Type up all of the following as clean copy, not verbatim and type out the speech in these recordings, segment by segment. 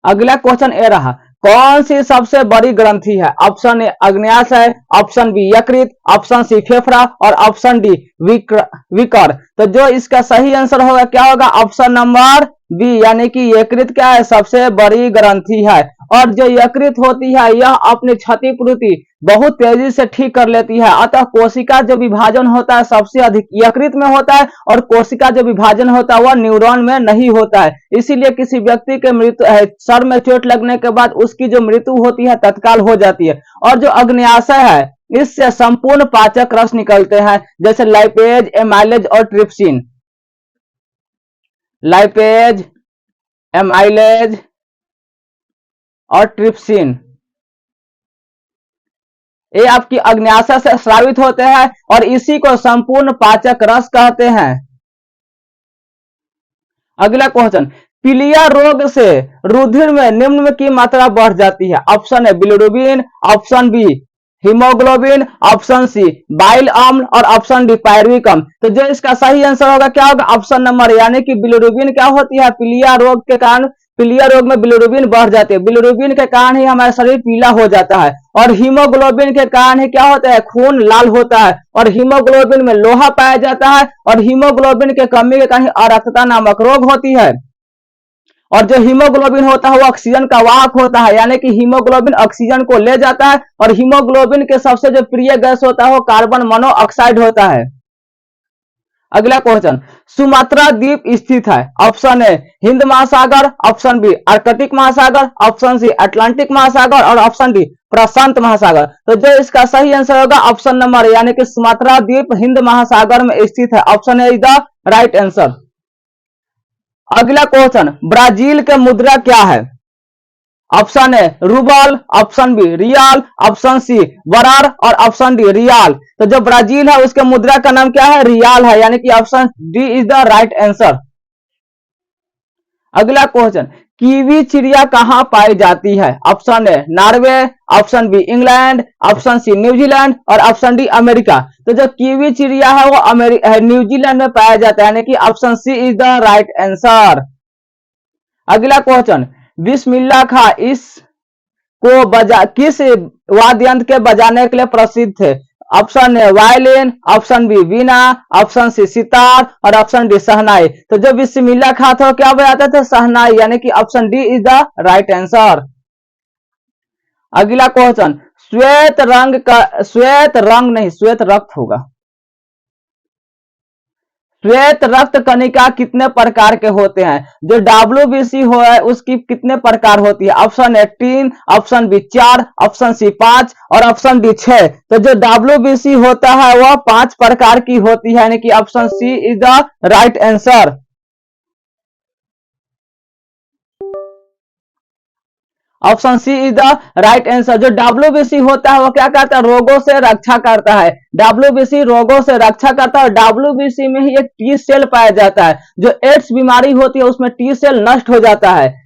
अगला क्वेश्चन ए रहा, कौन सी सबसे बड़ी ग्रंथि है? ऑप्शन ए अग्न्याशय, ऑप्शन बी यकृत, ऑप्शन सी फेफड़ा और ऑप्शन डी विकर। तो जो इसका सही आंसर होगा क्या होगा? ऑप्शन नंबर बी, यानी कि यकृत क्या है? सबसे बड़ी ग्रंथि है। और जो यकृत होती है यह अपनी क्षतिपूर्ति बहुत तेजी से ठीक कर लेती है, अतः कोशिका जो विभाजन होता है सबसे अधिक यकृत में होता है, और कोशिका जो विभाजन होता है वह न्यूरॉन में नहीं होता है। इसीलिए किसी व्यक्ति के मृत्यु सर में चोट लगने के बाद उसकी जो मृत्यु होती है तत्काल हो जाती है। और जो अग्न्याशय है इससे संपूर्ण पाचक रस निकलते हैं, जैसे लाइपेज, एमाइलेज और ट्रिप्सिन। लाइपेज, एमाइलेज और ट्रिप्सिन ये आपकी अग्न्याशय से स्रावित होते हैं और इसी को संपूर्ण पाचक रस कहते हैं। अगला क्वेश्चन, पीलिया रोग से रुधिर में निम्न की मात्रा बढ़ जाती है। ऑप्शन है bilirubin, option B haemoglobin, option C bile अम्ल और ऑप्शन डी पायरुविक अम्ल। तो जो इसका सही आंसर होगा क्या होगा? ऑप्शन नंबर, यानी कि बिलिरुबिन क्या होती है? पीलिया रोग के कारण, पीलिया रोग में बिलिरुबिन बढ़ जाती है। बिलिरुबिन के कारण ही हमारा शरीर पीला हो जाता है। और हीमोग्लोबिन के कारण ही क्या होता है? खून लाल होता है। और हीमोग्लोबिन में लोहा पाया जाता है, और हीमोग्लोबिन के कमी के कारण अरक्तता नामक रोग होती है। और जो हीमोग्लोबिन होता है वो ऑक्सीजन का वाहक होता है, यानी कि हीमोग्लोबिन ऑक्सीजन को ले जाता है। और हीमोग्लोबिन के सबसे जो प्रिय गैस होता है वो कार्बन मोनोऑक्साइड होता है। अगला क्वेश्चन, सुमात्रा द्वीप स्थित है। ऑप्शन ए हिंद महासागर, ऑप्शन बी आर्कटिक महासागर, ऑप्शन सी अटलांटिक महासागर और ऑप्शन डी प्रशांत महासागर। तो जो इसका सही आंसर होगा ऑप्शन नंबर, यानी कि सुमात्रा द्वीप हिंद महासागर में स्थित है। Option A is the right answer. अगला क्वेश्चन, ब्राजील के मुद्रा क्या है? Option A rouble, option B rial, option C वरार और ऑप्शन डी रियाल। तो जो ब्राजील है उसके मुद्रा का नाम क्या है? रियाल है, यानी कि option D is the right answer. अगला क्वेश्चन, कीवी चिड़िया कहां पाई जाती है? Option A Norway, option B England, option C New Zealand और ऑप्शन डी अमेरिका। तो जो कीवी चिड़िया है वो न्यूजीलैंड में पाया जाता है, यानी कि option C is the right answer. अगला क्वेश्चन, बिस्मिल्लाह खां किस वाद्य यंत्र के बजाने के लिए प्रसिद्ध थे? Option A violin, option B veena, option C sitar और ऑप्शन डी शहनाई। तो जो बिस्मिल्लाह खां था क्या बजाते थे? शहनाई, यानी कि option D is the right answer. अगला क्वेश्चन, श्वेत रक्त होगा। श्वेत रक्त कणिका कितने प्रकार के होते हैं? जो WBC हो है उसकी कितने प्रकार होती है? Option A 3, option B 4, option C 5 और ऑप्शन डी 6। तो जो WBC होता है वह 5 प्रकार की होती है, यानी कि option C is the right answer. Option C is the right answer. जो WBC होता है वो क्या करता है? रोगों से रक्षा करता है। WBC रोगों से रक्षा करता है और WBC में ही एक टी सेल पाया जाता है। जो एड्स बीमारी होती है उसमें टी सेल नष्ट हो जाता है।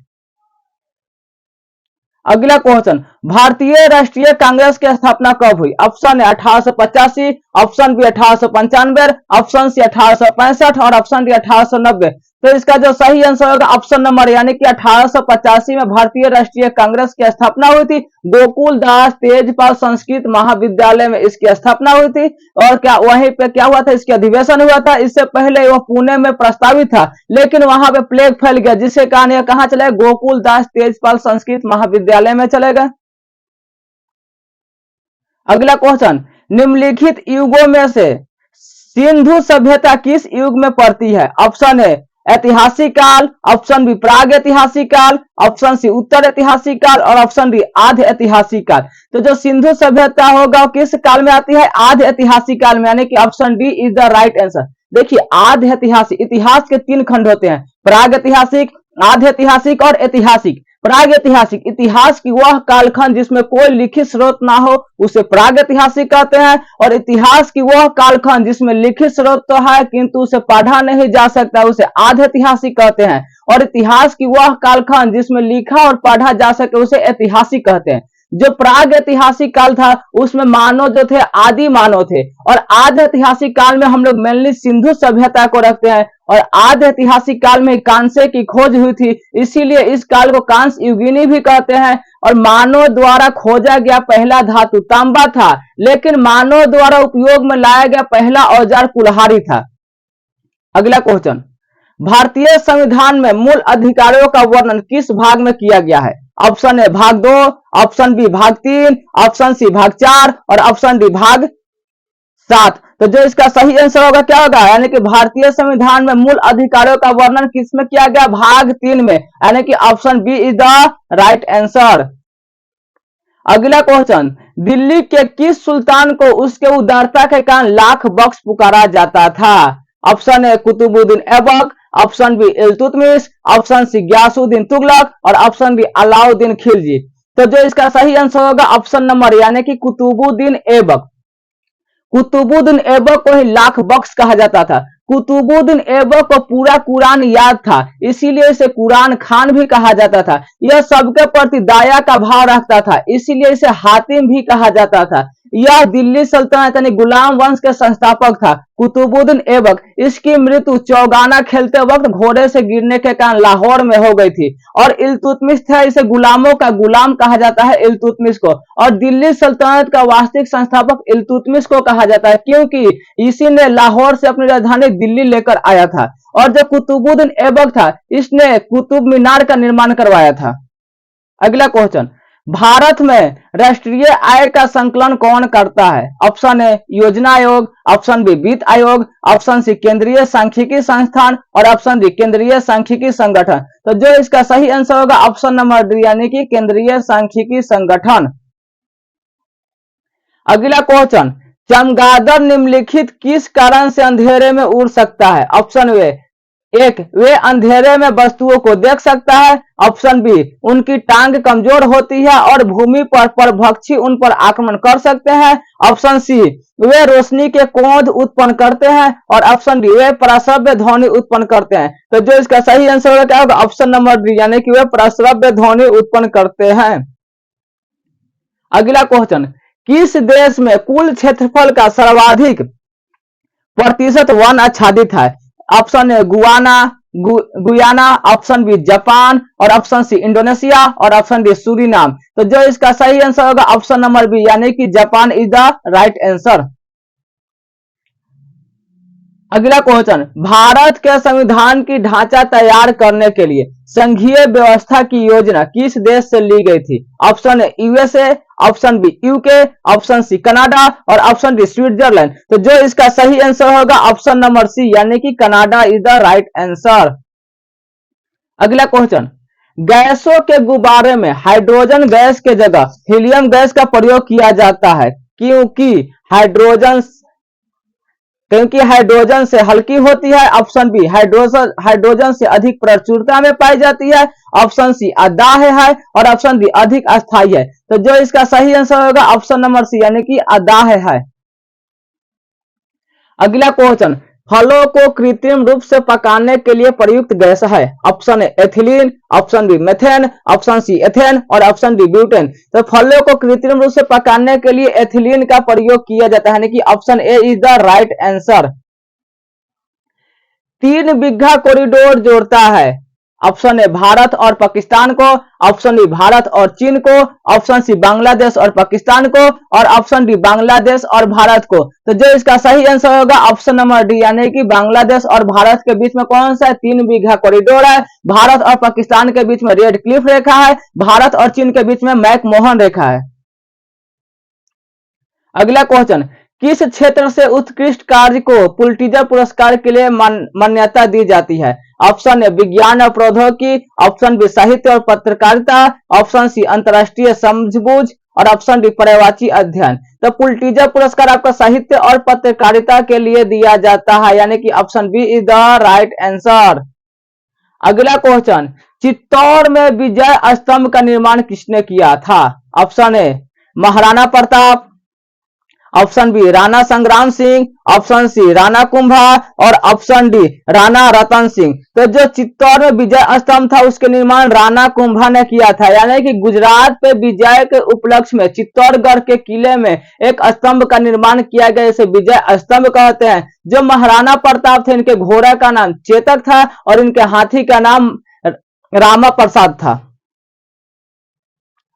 अगला क्वेश्चन, भारतीय राष्ट्रीय कांग्रेस की स्थापना कब हुई? Option A 1885, option B 1895, option C 1865 और ऑप्शन डी 1890। तो इसका जो सही आंसर होगा ऑप्शन नंबर, यानी कि 1885 में भारतीय राष्ट्रीय कांग्रेस की स्थापना हुई थी। गोकुल दास तेजपाल संस्कृत महाविद्यालय में इसकी स्थापना हुई थी। और क्या वहीं पे क्या हुआ था? इसके अधिवेशन हुआ था। इससे पहले वह पुणे में प्रस्तावित था, लेकिन वहां पे प्लेग फैल गया, जिसके कारण यह कहां चले? गोकुल दास तेजपाल संस्कृत महाविद्यालय में चले गए। अगला क्वेश्चन, निम्नलिखित युगों में से सिंधु सभ्यता किस युग में पड़ती है? ऑप्शन ए ऐतिहासिक काल, ऑप्शन बी प्राग ऐतिहासिक काल, ऑप्शन सी उत्तर ऐतिहासिक काल और ऑप्शन डी आधे ऐतिहासिक काल। तो जो सिंधु सभ्यता होगा किस काल में आती है? आधे ऐतिहासिक काल में, यानी कि option D is the right answer. देखिए आधे ऐतिहासिक, इतिहास के 3 खंड होते हैं, प्राग ऐतिहासिक, आधे ऐतिहासिक और ऐतिहासिक। प्राग ऐतिहासिक, इतिहास की वह कालखंड जिसमें कोई लिखित स्रोत ना हो उसे प्राग ऐतिहासिक कहते हैं। और इतिहास की वह कालखंड जिसमें लिखित स्रोत तो है किंतु उसे पढ़ा नहीं जा सकता उसे आधे ऐतिहासिक कहते हैं। और इतिहास की वह कालखंड जिसमें लिखा और पढ़ा जा सके उसे ऐतिहासिक कहते हैं। जो प्राग ऐतिहासिक काल था उसमें मानव जो थे आदि मानव थे, और आद्य ऐतिहासिक काल में हम लोग मेनली सिंधु सभ्यता को रखते हैं, और आद्य ऐतिहासिक काल में कांसे की खोज हुई थी, इसीलिए इस काल को कांस्य युगिनी भी कहते हैं। और मानव द्वारा खोजा गया पहला धातु तांबा था, लेकिन मानव द्वारा उपयोग में लाया गया पहला औजार कुल्हाड़ी था। अगला क्वेश्चन, भारतीय संविधान में मूल अधिकारों का वर्णन किस भाग में किया गया है? ऑप्शन ए भाग 2, ऑप्शन बी भाग 3, ऑप्शन सी भाग 4 और ऑप्शन डी भाग 7। तो जो इसका सही आंसर होगा क्या होगा, यानी कि भारतीय संविधान में मूल अधिकारों का वर्णन किसमें किया गया? भाग 3 में, यानी कि option B is the right answer. अगला क्वेश्चन, दिल्ली के किस सुल्तान को उसके उदारता के कारण लाख बख्श पुकारा जाता था? Option A Qutubuddin Aibak, option B Iltutmish, option C Ghiyasuddin Tughlaq और ऑप्शन डी अलाउद्दीन खिलजी। तो जो इसका सही आंसर होगा ऑप्शन नंबर यानी कि कुतुबुद्दीन ऐबक। कुतुबुद्दीन ऐबक को ही लाख बख्श कहा जाता था। कुतुबुद्दीन ऐबक को पूरा कुरान याद था, इसीलिए इसे कुरान खान भी कहा जाता था। यह सबके प्रति दया का भाव रखता था, इसीलिए इसे हातिम भी कहा जाता था। यह दिल्ली सल्तनत यानी गुलाम वंश के संस्थापक था कुतुबुद्दीन ऐबक। इसकी मृत्यु चौगाना खेलते वक्त घोड़े से गिरने के कारण लाहौर में हो गई थी। और इल्तुतमिश था, इसे गुलामों का गुलाम कहा जाता है इल्तुतमिश को, और दिल्ली सल्तनत का वास्तविक संस्थापक इल्तुतमिश को कहा जाता है, क्योंकि इसी ने लाहौर से अपनी राजधानी दिल्ली लेकर आया था। और जो कुतुबुद्दीन ऐबक था, इसने कुतुब मीनार का निर्माण करवाया था। अगला क्वेश्चन, भारत में राष्ट्रीय आय का संकलन कौन करता है? ऑप्शन ए योजना आयोग, ऑप्शन बी वित्त आयोग, ऑप्शन सी केंद्रीय सांख्यिकी संस्थान और ऑप्शन डी केंद्रीय सांख्यिकी संगठन। तो जो इसका सही आंसर होगा ऑप्शन नंबर डी यानी कि केंद्रीय सांख्यिकी संगठन। अगला क्वेश्चन, चमगादड़ निम्नलिखित किस कारण से अंधेरे में उड़ सकता है? ऑप्शन ए एक, वे अंधेरे में वस्तुओं को देख सकता है, ऑप्शन बी उनकी टांग कमजोर होती है और भूमि पर परभक्षी उन पर आक्रमण कर सकते हैं, ऑप्शन सी वे रोशनी के कोंद उत्पन्न करते हैं और ऑप्शन डी वे प्रसव्य ध्वनि उत्पन्न करते हैं। तो जो इसका सही आंसर क्या होगा ऑप्शन नंबर डी यानी कि वे प्रसव्य ध्वनि उत्पन्न करते हैं। अगला क्वेश्चन, किस देश में कुल क्षेत्रफल का सर्वाधिक प्रतिशत वन आच्छादित है? Option A Guyana, option B Japan और ऑप्शन सी इंडोनेशिया और ऑप्शन डी सूरीनाम। तो जो इसका सही आंसर होगा ऑप्शन नंबर बी यानी कि Japan is the right answer. अगला क्वेश्चन, भारत के संविधान की ढांचा तैयार करने के लिए संघीय व्यवस्था की योजना किस देश से ली गई थी? Option A USA, option B UK, option C Canada और ऑप्शन डी स्विट्जरलैंड। तो जो इसका सही आंसर होगा ऑप्शन नंबर सी यानी कि Canada is the right answer. अगला क्वेश्चन, गैसों के गुब्बारे में हाइड्रोजन गैस के जगह हीलियम गैस का प्रयोग किया जाता है क्योंकि हाइड्रोजन से हल्की होती है, ऑप्शन बी हाइड्रोजन से अधिक प्रचुरता में पाई जाती है, ऑप्शन सी अदाह्य है और ऑप्शन डी अधिक अस्थायी है। तो जो इसका सही आंसर होगा ऑप्शन नंबर सी यानी कि अदाह्य है। अगला क्वेश्चन, फलों को कृत्रिम रूप से पकाने के लिए प्रयुक्त गैस है? Option A ethylene, option B methane, option C ethane और ऑप्शन डी ब्यूटेन। तो फलों को कृत्रिम रूप से पकाने के लिए एथिलीन का प्रयोग किया जाता है, यानी कि option A is the right answer. 3 bigha corridor जोड़ता है, ऑप्शन ए भारत और पाकिस्तान को, ऑप्शन बी भारत और चीन को, ऑप्शन सी बांग्लादेश और पाकिस्तान को और ऑप्शन डी बांग्लादेश और भारत को। तो जो इसका सही आंसर होगा ऑप्शन नंबर डी यानी कि बांग्लादेश और भारत के बीच में कौन सा 3 बिघा कॉरिडोर है? भारत और पाकिस्तान के बीच में रेड क्लिफ रेखा है, भारत और चीन के बीच में मैकमोहन रेखा है। अगला क्वेश्चन, किस क्षेत्र से उत्कृष्ट कार्य को पुलिट्जर पुरस्कार के लिए मान्यता दी जाती है? ऑप्शन ए विज्ञान और प्रौद्योगिकी, ऑप्शन बी साहित्य और पत्रकारिता, ऑप्शन सी अंतरराष्ट्रीय समझबूझ और ऑप्शन डी पर्यावरणीय अध्ययन। तो पुलिट्जर पुरस्कार आपका साहित्य और पत्रकारिता के लिए दिया जाता है, यानी कि option B is the right answer. अगला क्वेश्चन, चित्तौड़ में विजय स्तंभ का निर्माण किसने किया था? Option A Maharana Pratap, option B Rana Sangram Singh, option C Rana Kumbha और ऑप्शन डी राणा रतन सिंह। तो जो चित्तौड़ में विजय स्तंभ था उसके निर्माण राणा कुंभा ने किया था, यानी कि गुजरात पे विजय के उपलक्ष्य में चित्तौड़गढ़ के किले में एक स्तंभ का निर्माण किया गया, इसे विजय स्तंभ कहते हैं। जो महाराणा प्रताप थे इनके घोड़ा का नाम चेतक था और इनके हाथी का नाम रामा प्रसाद था।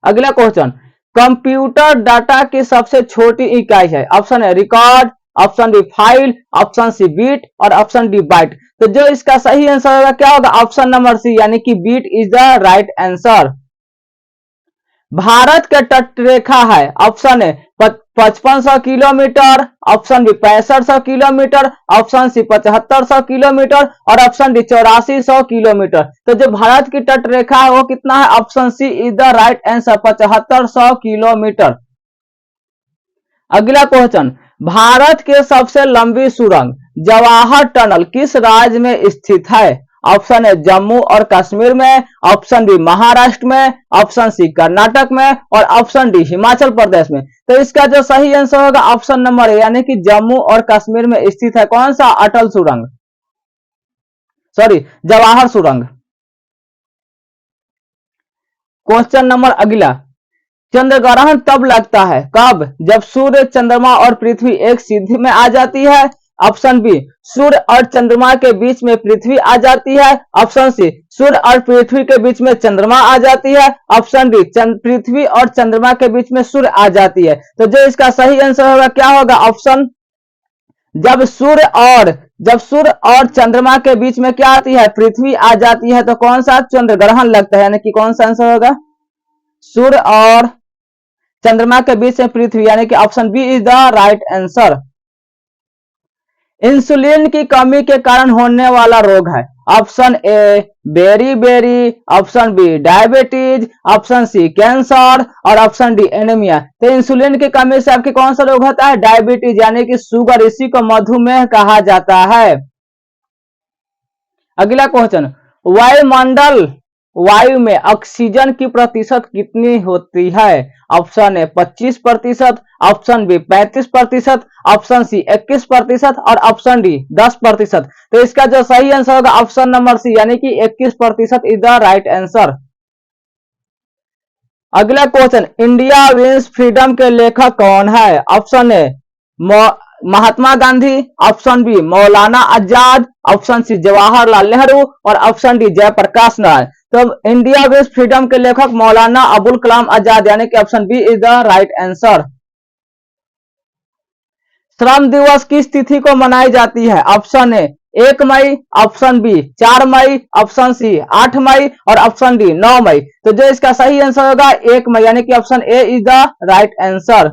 अगला क्वेश्चन, कंप्यूटर डाटा की सबसे छोटी इकाई है? Option A record, option B file, option C bit और ऑप्शन डी बाइट। तो जो इसका सही आंसर होगा क्या होगा? ऑप्शन नंबर सी यानी कि bit is the right answer. भारत का तट रेखा है, option A 5500 kilometre, option B 6500 kilometre, option C 7500 kilometre और ऑप्शन डी 8400 किलोमीटर। तो जो भारत की तट रेखा है वो कितना है? Option C is the right answer, 7500 kilometre. अगला क्वेश्चन, भारत के सबसे लंबी सुरंग जवाहर टनल किस राज्य में स्थित है? ऑप्शन है जम्मू और कश्मीर में, ऑप्शन बी महाराष्ट्र में, ऑप्शन सी कर्नाटक में और ऑप्शन डी हिमाचल प्रदेश में। तो इसका जो सही आंसर होगा ऑप्शन नंबर ए यानी कि जम्मू और कश्मीर में स्थित है। कौन सा? अटल सुरंग, सॉरी जवाहर सुरंग। क्वेश्चन नंबर अगला, चंद्र ग्रहण तब लगता है कब? जब सूर्य, चंद्रमा और पृथ्वी एक सीधी में आ जाती है। ऑप्शन बी सूर्य और चंद्रमा के बीच में पृथ्वी आ जाती है, ऑप्शन सी सूर्य और पृथ्वी के बीच में चंद्रमा आ जाती है, ऑप्शन डी पृथ्वी और चंद्रमा के बीच में सूर्य आ जाती है। तो जो इसका सही आंसर होगा क्या होगा? ऑप्शन जब सूर्य और चंद्रमा के बीच में क्या आती है? पृथ्वी आ जाती है। तो कौन सा चंद्र ग्रहण लगता है, यानी कि कौन सा आंसर होगा? सूर्य और चंद्रमा के बीच में पृथ्वी, यानी कि option B is the right answer. Insulin की कमी के कारण होने वाला रोग है? ऑप्शन ए बेरी, option B diabetes, option C cancer और ऑप्शन डी एनीमिया। तो इंसुलिन की कमी से आपके कौन सा रोग होता है? डायबिटीज यानी कि शुगर, इसी को मधुमेह कहा जाता है। अगला क्वेश्चन, वायुमंडल वायु में ऑक्सीजन की प्रतिशत कितनी होती है? Option A 25%, option B 35%, option C 21% और ऑप्शन डी 10%। तो इसका जो सही आंसर होगा ऑप्शन नंबर सी यानी कि 21% इज द राइट आंसर। अगला क्वेश्चन, इंडिया विंस फ्रीडम के लेखक कौन है? Option A Mahatma Gandhi, option B Maulana Azad, option C Jawaharlal Nehru और ऑप्शन डी जयप्रकाश नारायण। तो इंडिया विंस फ्रीडम के लेखक मौलाना अबुल कलाम आजाद यानी कि option B is the right answer. श्रम दिवस किस तिथि को मनाई जाती है? ऑप्शन ए 1 मई, ऑप्शन बी 4 मई, ऑप्शन सी 8 मई और ऑप्शन डी 9 मई। तो जो इसका सही आंसर होगा 1 मई यानी कि option A is the right answer.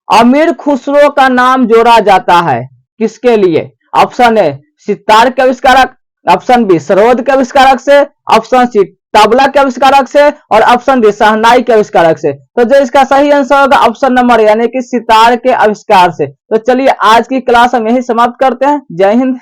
अमीर खुसरो का नाम जोड़ा जाता है किसके लिए? ऑप्शन ए सितार के आविष्कारक, ऑप्शन बी सरोद के आविष्कारक से, ऑप्शन सी तबला के आविष्कारक से और ऑप्शन डी शहनाई के आविष्कारक से। तो जो इसका सही आंसर होगा ऑप्शन नंबर यानी कि सितार के आविष्कार से। तो चलिए आज की क्लास हम यही समाप्त करते हैं। जय हिंद।